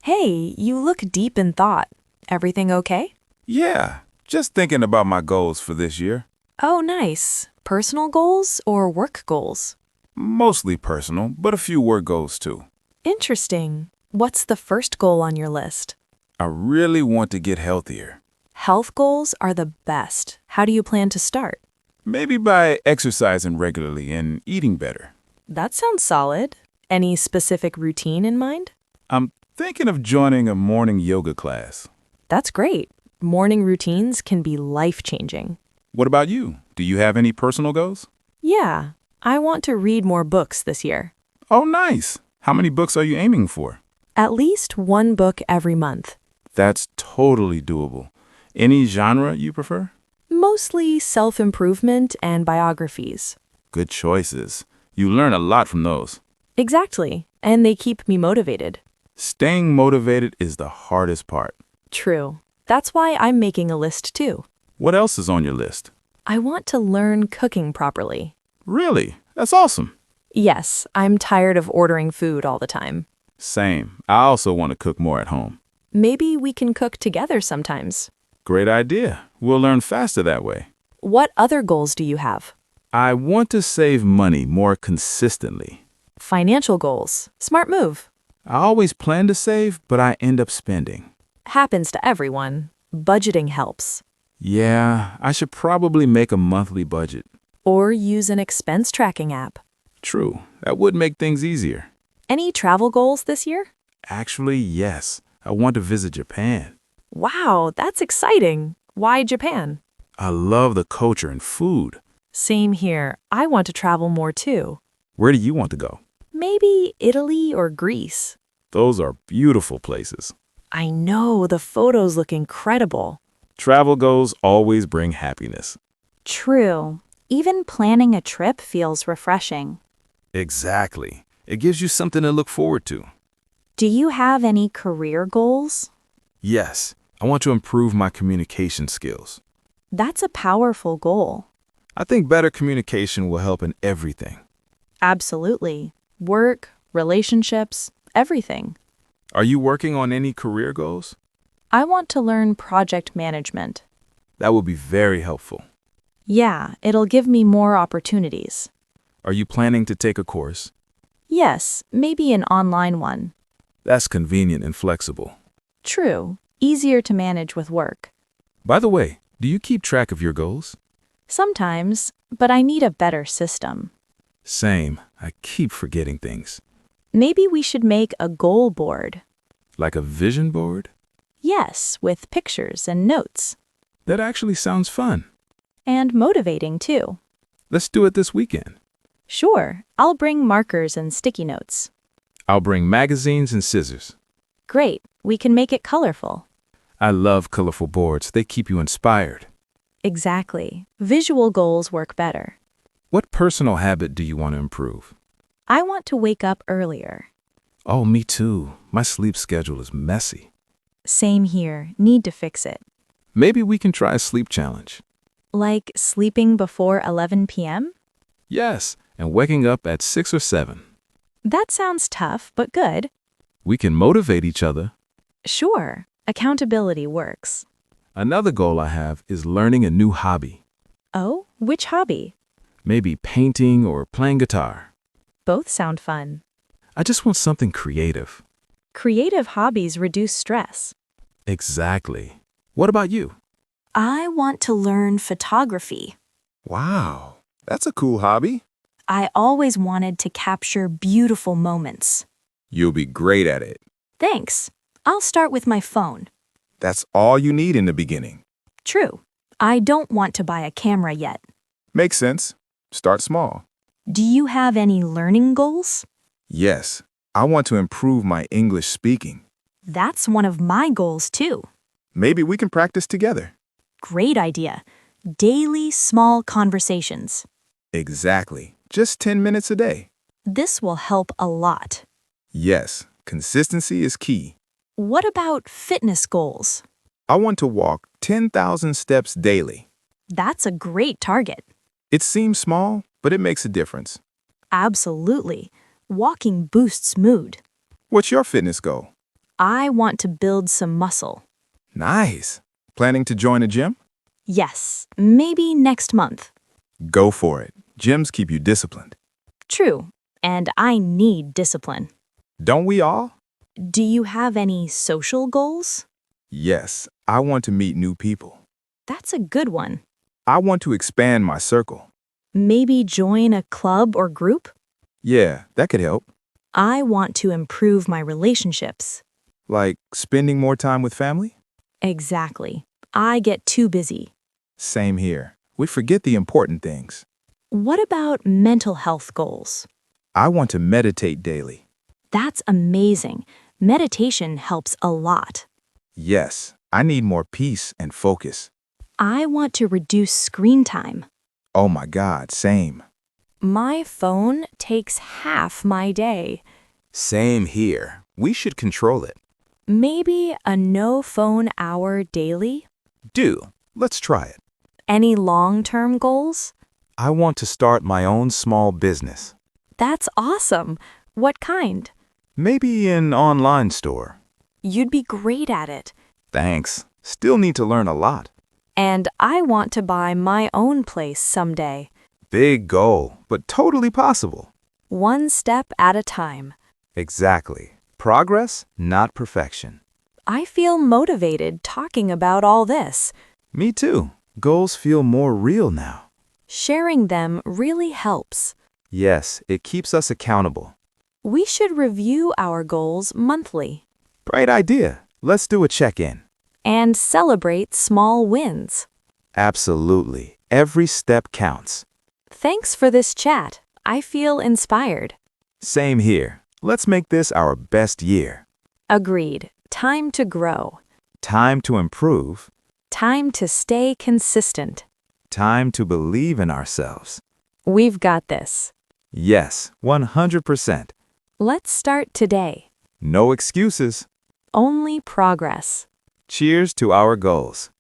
Hey, you look deep in thought. Everything okay? Yeah, just thinking about my goals for this year. Oh, nice. Personal goals or work goals? Mostly personal, but a few work goals too. Interesting. What's the first goal on your list? I really want to get healthier. Health goals are the best. How do you plan to start? Maybe by exercising regularly and eating better. That sounds solid. Any specific routine in mind? I'm thinking of joining a morning yoga class. That's great. Morning routines can be life-changing. What about you? Do you have any personal goals? Yeah, I want to read more books this year. Oh, nice. How many books are you aiming for? At least one book every month. That's totally doable. Any genre you prefer? Mostly self-improvement and biographies. Good choices. You learn a lot from those. Exactly, and they keep me motivated. Staying motivated is the hardest part. True. That's why I'm making a list too. What else is on your list? I want to learn cooking properly. Really? That's awesome. Yes, I'm tired of ordering food all the time. Same. I also want to cook more at home. Maybe we can cook together sometimes. Great idea. We'll learn faster that way. What other goals do you have? I want to save money more consistently. Financial goals. Smart move. I always plan to save, but I end up spending. Happens to everyone. Budgeting helps. Yeah, I should probably make a monthly budget. Or use an expense tracking app. True. That would make things easier. Any travel goals this year? Actually, yes. I want to visit Japan. Wow, that's exciting. Why Japan? I love the culture and food. Same here. I want to travel more too. Where do you want to go? Maybe Italy or Greece. Those are beautiful places. I know, the photos look incredible. Travel goals always bring happiness. True. Even planning a trip feels refreshing. Exactly. It gives you something to look forward to. Do you have any career goals? Yes, I want to improve my communication skills. That's a powerful goal. I think better communication will help in everything. Absolutely. Work, relationships, everything. Are you working on any career goals? I want to learn project management. That would be very helpful. Yeah, it'll give me more opportunities. Are you planning to take a course? Yes, maybe an online one. That's convenient and flexible. True, easier to manage with work. By the way, do you keep track of your goals? Sometimes, but I need a better system. Same. I keep forgetting things. Maybe we should make a goal board. Like a vision board? Yes, with pictures and notes. That actually sounds fun. And motivating too. Let's do it this weekend. Sure, I'll bring markers and sticky notes. I'll bring magazines and scissors. Great, we can make it colorful. I love colorful boards. They keep you inspired. Exactly. Visual goals work better. What personal habit do you want to improve? I want to wake up earlier. Oh, me too. My sleep schedule is messy. Same here, need to fix it. Maybe we can try a sleep challenge. Like sleeping before 11 p.m.? Yes, and waking up at 6 or 7. That sounds tough, but good. We can motivate each other. Sure, accountability works. Another goal I have is learning a new hobby. Oh, which hobby? Maybe painting or playing guitar. Both sound fun. I just want something creative. Creative hobbies reduce stress. Exactly. What about you? I want to learn photography. Wow, that's a cool hobby. I always wanted to capture beautiful moments. You'll be great at it. Thanks. I'll start with my phone. That's all you need in the beginning. True. I don't want to buy a camera yet. Makes sense. Start small. Do you have any learning goals? Yes, I want to improve my English speaking. That's one of my goals too. Maybe we can practice together. Great idea. Daily small conversations. Exactly. Just 10 minutes a day. This will help a lot. Yes, consistency is key. What about fitness goals? I want to walk 10,000 steps daily. That's a great target. It seems small, but it makes a difference. Absolutely. Walking boosts mood. What's your fitness goal? I want to build some muscle. Nice. Planning to join a gym? Yes, maybe next month. Go for it. Gyms keep you disciplined. True, and I need discipline. Don't we all? Do you have any social goals? Yes, I want to meet new people. That's a good one. I want to expand my circle. Maybe join a club or group? Yeah, that could help. I want to improve my relationships. Like spending more time with family? Exactly. I get too busy. Same here. We forget the important things. What about mental health goals? I want to meditate daily. That's amazing. Meditation helps a lot. Yes, I need more peace and focus. I want to reduce screen time. Oh my God, same. My phone takes half my day. Same here. We should control it. Maybe a no phone hour daily? Do. Let's try it. Any long-term goals? I want to start my own small business. That's awesome. What kind? Maybe an online store. You'd be great at it. Thanks. Still need to learn a lot. And I want to buy my own place someday. Big goal, but totally possible. One step at a time. Exactly. Progress, not perfection. I feel motivated talking about all this. Me too. Goals feel more real now. Sharing them really helps. Yes, it keeps us accountable. We should review our goals monthly Bright idea. Let's do a check-in. and celebrate small wins. Absolutely. Every step counts. Thanks for this chat. I feel inspired. Same here. Let's make this our best year. Agreed. Time to grow. Time to improve. Time to stay consistent. Time to believe in ourselves. We've got this. Yes, 100%. Let's start today. No excuses. Only progress. Cheers to our goals.